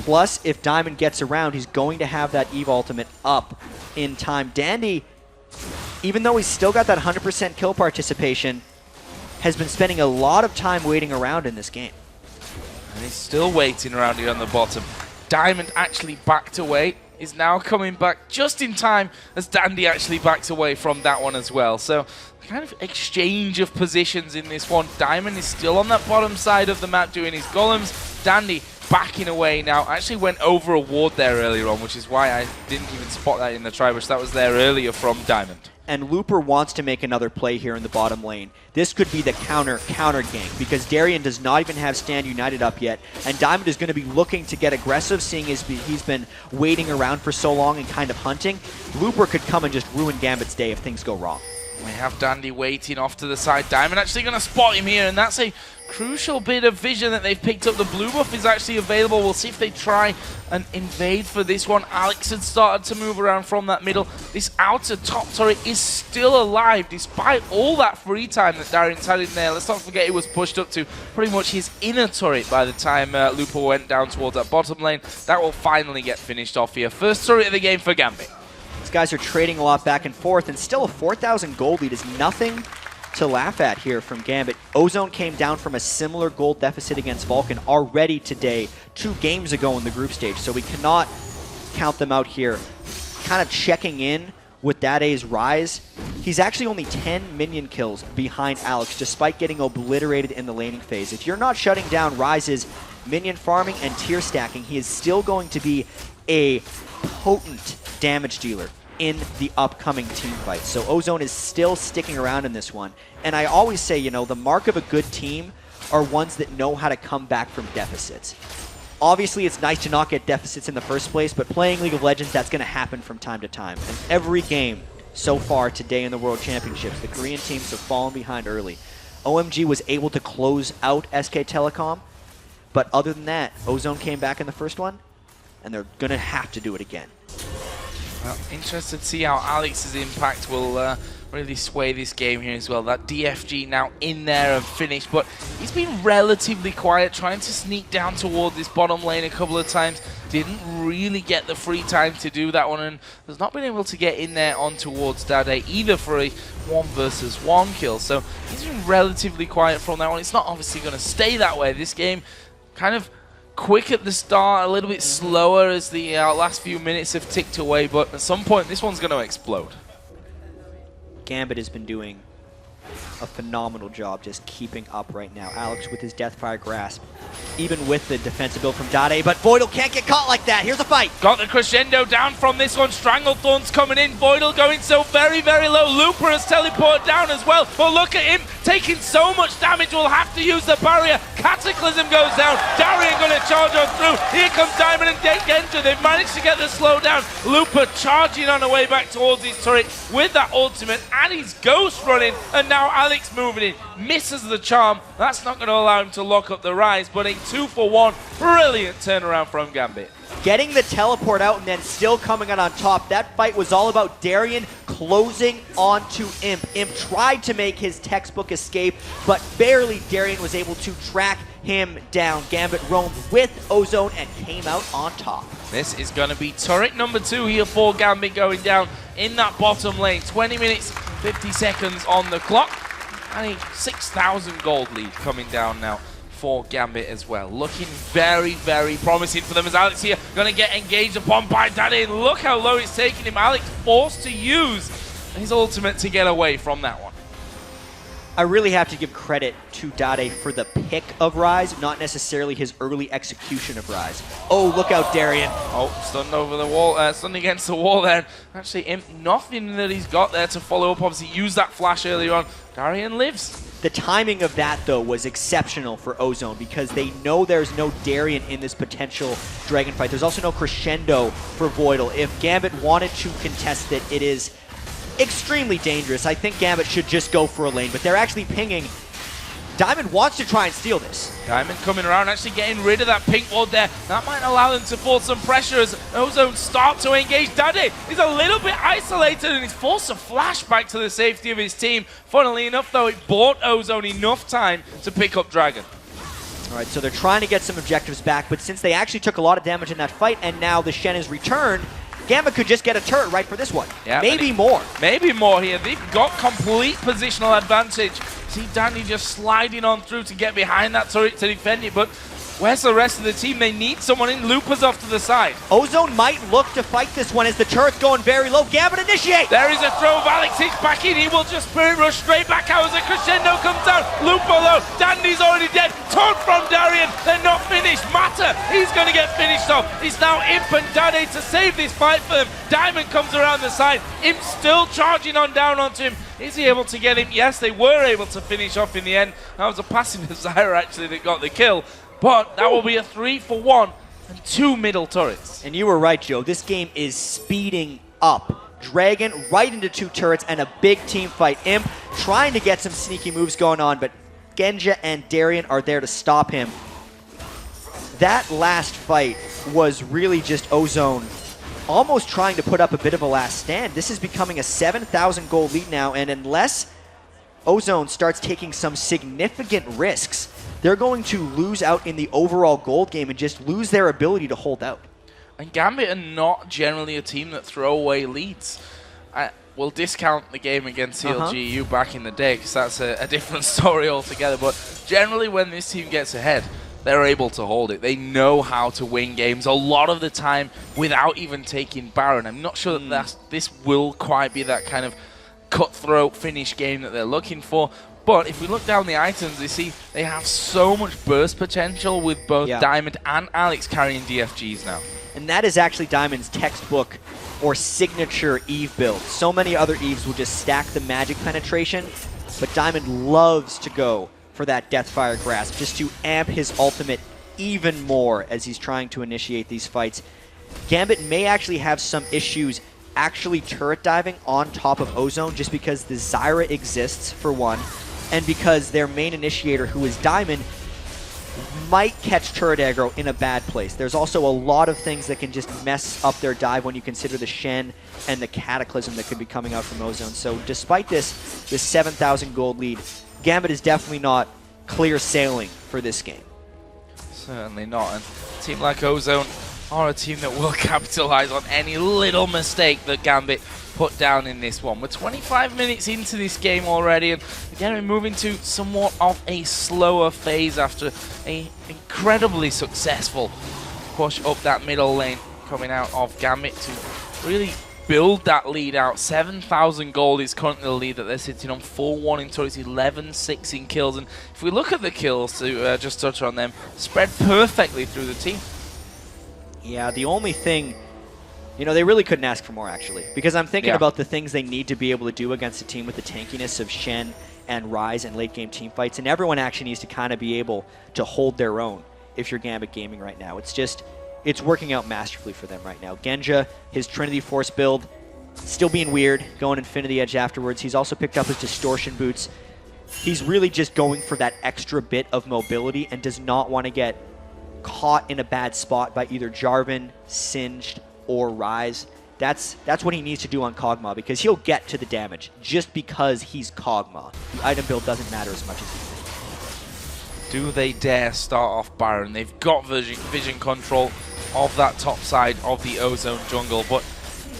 Plus, if Diamond gets around, he's going to have that Eve ultimate up in time. Dandy, even though he's still got that 100% kill participation, has been spending a lot of time waiting around in this game. And he's still waiting around here on the bottom. Diamond actually backed away. Is now coming back just in time as Dandy actually backs away from that one as well. So kind of exchange of positions in this one. Diamond is still on that bottom side of the map doing his golems. Dandy backing away now. Actually went over a ward there earlier on, which is why I didn't even spot that in the Tribush. That was there earlier from Diamond. And Looper wants to make another play here in the bottom lane. This could be the counter gank because Darien does not even have Stand United up yet, and Diamond is going to be looking to get aggressive, seeing as he's been waiting around for so long and kind of hunting. Looper could come and just ruin Gambit's day if things go wrong. We have Dandy waiting off to the side. Diamond actually going to spot him here, and that's a crucial bit of vision that they've picked up. The blue buff is actually available. We'll see if they try and invade for this one. Alex had started to move around from that middle. This outer top turret is still alive despite all that free time that Darian's had in there. Let's not forget it was pushed up to pretty much his inner turret by the time Looper went down towards that bottom lane. That will finally get finished off here. First turret of the game for Gambit. These guys are trading a lot back and forth, and still a 4,000 gold lead is nothing to laugh at here from Gambit. Ozone came down from a similar gold deficit against Vulcan already today, 2 games ago in the group stage, so we cannot count them out here. Kind of checking in with Dade's rise. He's actually only 10 minion kills behind Alex, despite getting obliterated in the laning phase. If you're not shutting down Rise's minion farming and tier stacking, he is still going to be a potent damage dealer in the upcoming team fight. So Ozone is still sticking around in this one. And I always say, you know, the mark of a good team are ones that know how to come back from deficits. Obviously, it's nice to not get deficits in the first place, but playing League of Legends, that's going to happen from time to time. And every game so far today in the World Championships, the Korean teams have fallen behind early. OMG was able to close out SK Telecom, but other than that, Ozone came back in the first one, and they're going to have to do it again. Well, interested to see how Alex's impact will really sway this game here as well. That DFG now in there and finished, but he's been relatively quiet, trying to sneak down toward this bottom lane a couple of times. Didn't really get the free time to do that one, and has not been able to get in there on towards Dade either for a 1 versus 1 kill. So he's been relatively quiet from that one. It's not obviously going to stay that way. This game kind of quick at the start, a little bit slower as the last few minutes have ticked away, but at some point this one's going to explode. Gambit has been doing a phenomenal job just keeping up right now. Alex with his Deathfire Grasp, even with the defensive build from Dade, but Voidal can't get caught like that. Here's a fight. Got the crescendo down from this one. Stranglethorn's coming in. Voidal going so very, very low. Looper has teleported down as well. But look at him taking so much damage. We'll have to use the barrier. Cataclysm goes down. Darien going to charge on through. Here comes Diamond and Genja. They've managed to get the slowdown. Looper charging on the way back towards his turret with that ultimate and his ghost running. And now Alex moving in. Misses the charm. That's not going to allow him to lock up the rise, but a 2-for-1. Brilliant turnaround from Gambit. Getting the teleport out and then still coming out on top. That fight was all about Darien closing onto Imp. Imp tried to make his textbook escape, but barely Darien was able to track him down. Gambit roamed with Ozone and came out on top. This is going to be turret number 2 here for Gambit going down in that bottom lane. 20 minutes, 50 seconds on the clock. And a 6,000 gold lead coming down now for Gambit as well. Looking very, very promising for them as Alex here going to get engaged upon by Dade. Look how low it's taking him. Alex forced to use his ultimate to get away from that one. I really have to give credit to Dade for the pick of Rise, not necessarily his early execution of Rise. Oh, look out, Darien. Oh, stunned over the wall, stunned against the wall there. Actually, Imp, nothing that he's got there to follow up. Obviously, used that flash earlier on. Darien lives. The timing of that, though, was exceptional for Ozone because they know there's no Darien in this potential Dragon fight. There's also no Crescendo for Voidal. If Gambit wanted to contest it, it is extremely dangerous. I think Gambit should just go for a lane, but they're actually pinging. Diamond wants to try and steal this. Diamond coming around, actually getting rid of that pink ward there. That might allow them to force some pressure as Ozone start to engage. Daddy is a little bit isolated and he's forced a flash back to the safety of his team. Funnily enough, though, it bought Ozone enough time to pick up Dragon. All right, so they're trying to get some objectives back, but since they actually took a lot of damage in that fight and now the Shen is returned, Gambit could just get a turret right for this one. Yeah, maybe more. Maybe more here. They've got complete positional advantage. See Danny just sliding on through to get behind that turret to defend it, but where's the rest of the team? They need someone in. Loopers off to the side. Ozone might look to fight this one as the turret's going very low. Gambit initiate! There is a throw of Alex H back in. He will just Spirit Rush straight back out as a Crescendo comes down. Looper low. Dandy's already dead. Taunt from Darien. They're not finished. Matter. He's going to get finished off. It's now Imp and Daddy to save this fight for them. Diamond comes around the side. Imp still charging on down onto him. Is he able to get him? Yes, they were able to finish off in the end. That was a passing of Zyra actually that got the kill. But that will be a 3-for-1 and 2 middle turrets. And you were right, Joe. This game is speeding up. Dragon right into 2 turrets and a big team fight. Imp trying to get some sneaky moves going on, but Genja and Darien are there to stop him. That last fight was really just Ozone almost trying to put up a bit of a last stand. This is becoming a 7,000 gold lead now, and unless Ozone starts taking some significant risks, they're going to lose out in the overall gold game and just lose their ability to hold out. And Gambit are not generally a team that throw away leads. We'll discount the game against CLGU back in the day because that's a different story altogether. But generally when this team gets ahead, they're able to hold it. They know how to win games a lot of the time without even taking Baron. I'm not sure that this will quite be that kind of cutthroat finish game that they're looking for. But if we look down the items, we see they have so much burst potential with both Diamond and Alex carrying DFGs now. And that is actually Diamond's textbook or signature Eve build. So many other Eves will just stack the magic penetration, but Diamond loves to go for that Deathfire Grasp just to amp his ultimate even more as he's trying to initiate these fights. Gambit may actually have some issues actually turret diving on top of Ozone just because the Zyra exists for one, and because their main initiator, who is Diamond, might catch turret aggro in a bad place. There's also a lot of things that can just mess up their dive when you consider the Shen and the Cataclysm that could be coming out from Ozone. So despite this 7,000 gold lead, Gambit is definitely not clear sailing for this game. Certainly not. And a team like Ozone are a team that will capitalize on any little mistake that Gambit put down in this one. We're 25 minutes into this game already, and again we're moving to somewhat of a slower phase after an incredibly successful push up that middle lane coming out of Gambit to really build that lead out. 7,000 gold is currently the lead that they're sitting on. 4-1 in turrets, 11-6 in kills, and if we look at the kills to just touch on them, spread perfectly through the team. Yeah, the only thing, you know, they really couldn't ask for more, actually. Because I'm thinking about the things they need to be able to do against a team with the tankiness of Shen and Ryze and late-game team fights. And everyone actually needs to kind of be able to hold their own if you're Gambit Gaming right now. It's just, it's working out masterfully for them right now. Genja, his Trinity Force build, still being weird, going Infinity Edge afterwards. He's also picked up his Distortion Boots. He's really just going for that extra bit of mobility and does not want to get caught in a bad spot by either Jarvan, Singed, or Ryze. That's what he needs to do on Kog'Maw, because he'll get to the damage just because he's Kog'Maw. The item build doesn't matter as much as he thinks. Do they dare start off Baron? They've got vision control of that top side of the Ozone jungle, but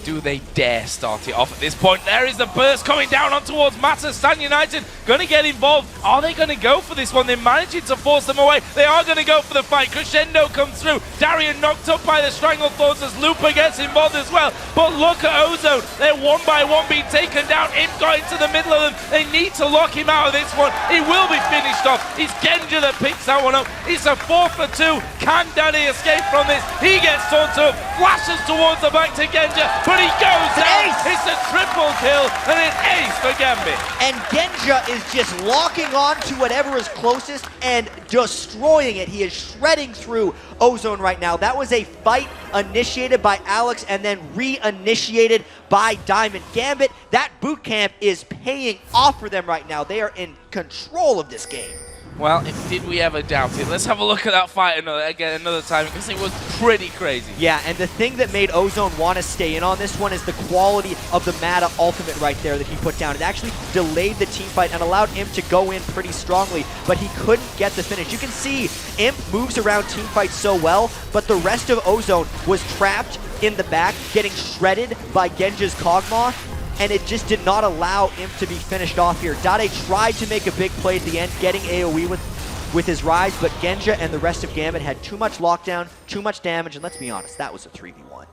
do they dare start it off at this point? There is the burst coming down on towards Matter. Stan United going to get involved. Are they going to go for this one? They're managing to force them away. They are going to go for the fight. Crescendo comes through. Darien knocked up by the Strangled Thorns as Looper gets involved as well. But look at Ozone. They're one by one being taken down. Imp got into the middle of them. They need to lock him out of this one. He will be finished off. It's Genja that picks that one up. It's a 4-for-2. Can Danny escape from this? He gets taunted up. Flashes towards the back to Genja, but he goes down. ace. It's a triple kill and an ace for Gambit. And Genja is just locking on to whatever is closest and destroying it. He is shredding through Ozone right now. That was a fight initiated by Alex and then re-initiated by Diamond. Gambit, that boot camp is paying off for them right now. They are in control of this game. Well, did we ever doubt it? Let's have a look at that fight another time, because it was pretty crazy. Yeah, and the thing that made Ozone want to stay in on this one is the quality of the Mata ultimate right there that he put down. It actually delayed the team fight and allowed Imp to go in pretty strongly, but he couldn't get the finish. You can see Imp moves around team fights so well, but the rest of Ozone was trapped in the back, getting shredded by Genja's Kog'Maw, and it just did not allow Imp to be finished off here. Dade tried to make a big play at the end, getting AoE with his Rise, but Genja and the rest of Gambit had too much lockdown, too much damage, and let's be honest, that was a 3v1.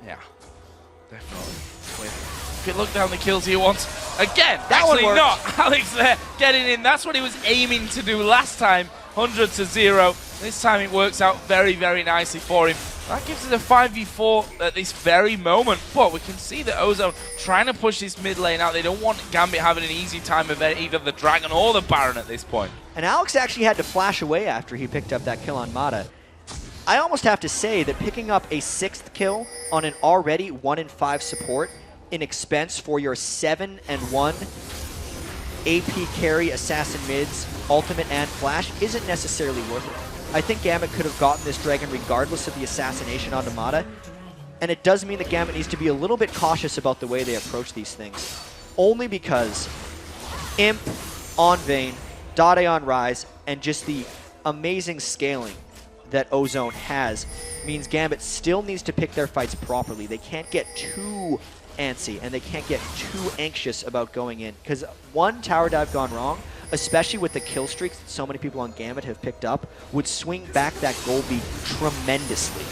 Yeah, definitely. If you look down the kills he wants, again, That one actually worked. not. Alex there getting in. That's what he was aiming to do last time, 100-0. This time it works out very, very nicely for him. That gives us a 5v4 at this very moment, but we can see that Ozone trying to push this mid lane out. They don't want Gambit having an easy time of either the Dragon or the Baron at this point. And Alex actually had to flash away after he picked up that kill on Mata. I almost have to say that picking up a 6th kill on an already 1-in-5 support in expense for your 7-1 AP carry assassin mids, ultimate and flash isn't necessarily worth it. I think Gambit could have gotten this Dragon regardless of the assassination onto Mata, and it does mean that Gambit needs to be a little bit cautious about the way they approach these things. Only because Imp on Vayne, Dade on Rise, and just the amazing scaling that Ozone has means Gambit still needs to pick their fights properly. They can't get too antsy, and they can't get too anxious about going in, because one tower dive gone wrong, especially with the kill streaks that so many people on Gambit have picked up, would swing back that gold lead tremendously.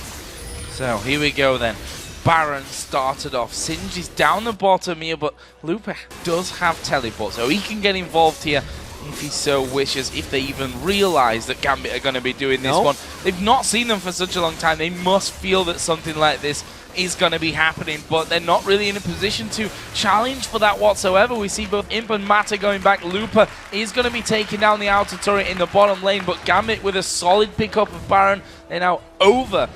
So here we go then. Baron started off. Singe is down the bottom here, but Lupa does have teleport, so he can get involved here if he so wishes, if they even realize that Gambit are going to be doing this one. They've not seen them for such a long time. They must feel that something like this is going to be happening, but they're not really in a position to challenge for that whatsoever. We see both Imp and Mata going back. Lupa is going to be taking down the outer turret in the bottom lane, but Gambit with a solid pickup of Baron. They're now over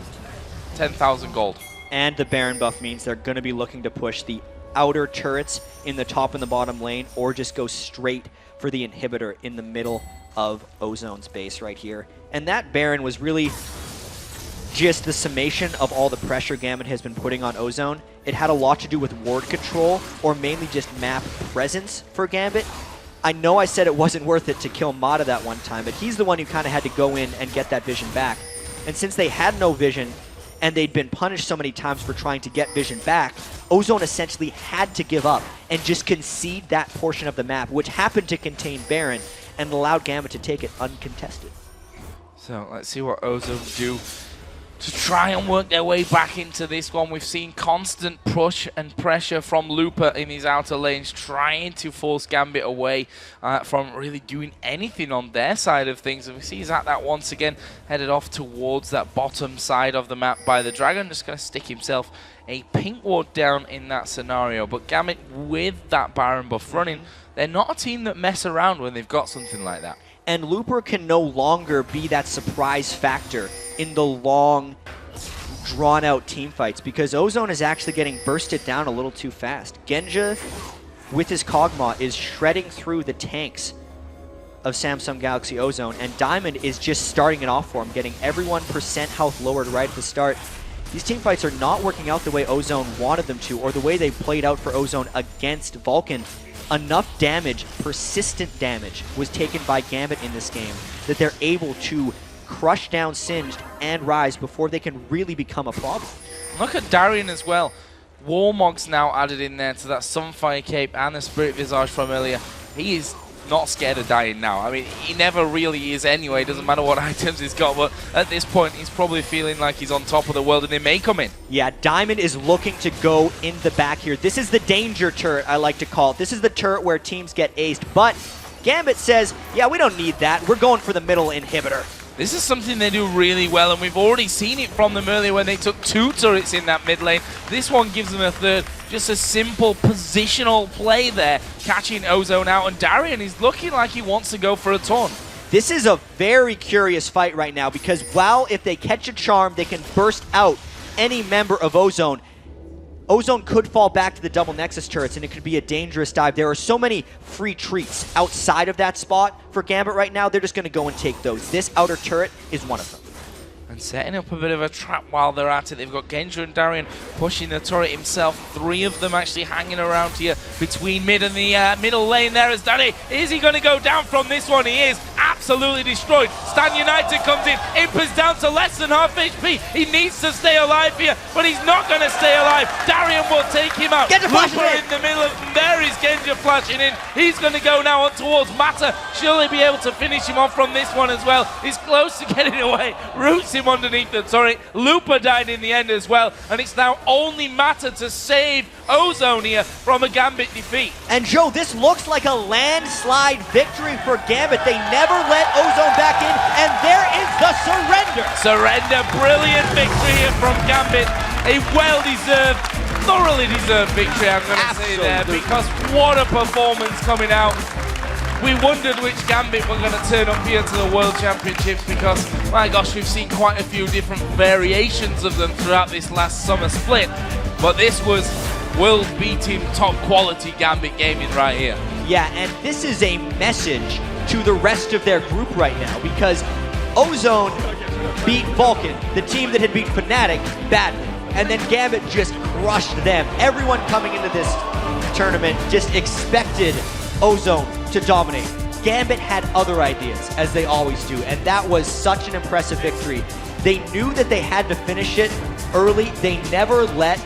10,000 gold. And the Baron buff means they're going to be looking to push the outer turrets in the top and the bottom lane, or just go straight for the inhibitor in the middle of Ozone's base right here. And that Baron was really just the summation of all the pressure Gambit has been putting on Ozone. It had a lot to do with ward control, or mainly just map presence for Gambit. I know I said it wasn't worth it to kill Mata that one time, but he's the one who kind of had to go in and get that vision back. And since they had no vision, and they'd been punished so many times for trying to get vision back, Ozone essentially had to give up and just concede that portion of the map, which happened to contain Baron, and allowed Gambit to take it uncontested. So let's see what Ozone do to try and work their way back into this one. We've seen constant push and pressure from Lupa in his outer lanes, trying to force Gambit away from really doing anything on their side of things. And we see that once again headed off towards that bottom side of the map by the Dragon, just going to stick himself a pink ward down in that scenario. But Gambit, with that Baron buff running, they're not a team that mess around when they've got something like that. And Looper can no longer be that surprise factor in the long, drawn-out team fights, because Ozone is actually getting bursted down a little too fast. Genja, with his Kog'Maw, is shredding through the tanks of Samsung Galaxy Ozone, and Diamond is just starting it off for him, getting everyone % health lowered right at the start. These team fights are not working out the way Ozone wanted them to, or the way they played out for Ozone against Vulcan. Enough damage, persistent damage, was taken by Gambit in this game that they're able to crush down Singed and Rise before they can really become a problem. Look at Darien as well. Warmog's now added in there to that Sunfire Cape and the Spirit Visage from earlier. He is not scared of dying now. I mean, he never really is anyway. Doesn't matter what items he's got, but at this point, he's probably feeling like he's on top of the world, and they may come in. Yeah, Diamond is looking to go in the back here. This is the danger turret, I like to call it. This is the turret where teams get aced, but Gambit says, yeah, we don't need that. We're going for the middle inhibitor. This is something they do really well, and we've already seen it from them earlier when they took 2 turrets in that mid lane. This one gives them a third. Just a simple positional play there, catching Ozone out, and Darian is looking like he wants to go for a taunt. This is a very curious fight right now because while if they catch a charm, they can burst out any member of Ozone. Ozone could fall back to the double Nexus turrets, and it could be a dangerous dive. There are so many free treats outside of that spot for Gambit right now. They're just going to go and take those. This outer turret is one of them. And setting up a bit of a trap while they're at it. They've got Genja and Darian pushing the turret himself. 3 of them actually hanging around here between mid and the middle lane there as Danny. Is he going to go down from this one? He is absolutely destroyed. Stan United comes in. Imp is down to less than half HP. He needs to stay alive here, but he's not going to stay alive. Darian will take him out. Looper in the middle of them. There is Genja flashing in. He's going to go now on towards Mata. Surely be able to finish him off from this one as well. He's close to getting away. Roots him underneath the turret. Looper died in the end as well, and it's now only Mata to save Ozone here from a Gambit defeat. And Joe, this looks like a landslide victory for Gambit. They never let Ozone back in, and there is the surrender. Surrender, brilliant victory here from Gambit. A well-deserved, thoroughly deserved victory, I'm going to say there, because what a performance coming out. We wondered which Gambit were going to turn up here to the World Championships because, my gosh, we've seen quite a few different variations of them throughout this last summer split. But this was world-beating, top-quality Gambit gaming right here. Yeah, and this is a message to the rest of their group right now because Ozone beat Vulcan, the team that had beat Fnatic, badly. And then Gambit just crushed them. Everyone coming into this tournament just expected Ozone to dominate. Gambit had other ideas, as they always do, and that was such an impressive victory. They knew that they had to finish it early. They never let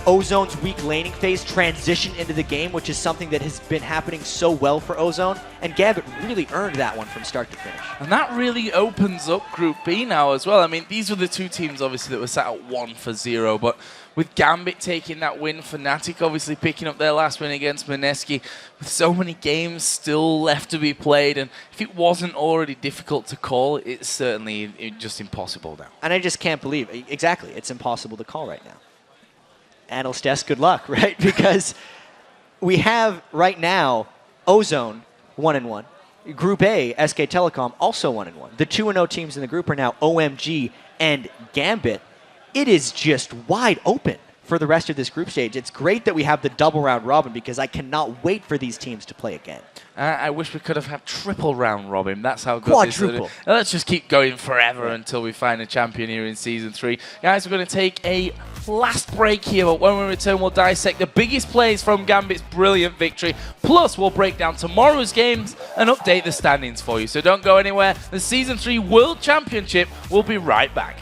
Ozone's weak laning phase transition into the game, which is something that has been happening so well for Ozone, and Gambit really earned that one from start to finish. And that really opens up Group B now as well. I mean, these were the 2 teams, obviously, that were sat at 1-0, but with Gambit taking that win, Fnatic obviously picking up their last win against Mineski, with so many games still left to be played, and if it wasn't already difficult to call, it's certainly just impossible now. And I just can't believe, exactly, it's impossible to call right now. Analyst desk, good luck, right? Because we have right now Ozone 1-1. Group A, SK Telecom, also 1-1. The 2-0 teams in the group are now OMG and Gambit. It is just wide open for the rest of this group stage. It's great that we have the double round robin because I cannot wait for these teams to play again. I wish we could have had triple round robin. That's how good Quadruple. this is. Let's just keep going forever until we find a champion here in Season 3. Guys, we're going to take a last break here, but when we return, we'll dissect the biggest plays from Gambit's brilliant victory. Plus, we'll break down tomorrow's games and update the standings for you. So don't go anywhere. The Season 3 World Championship will be right back.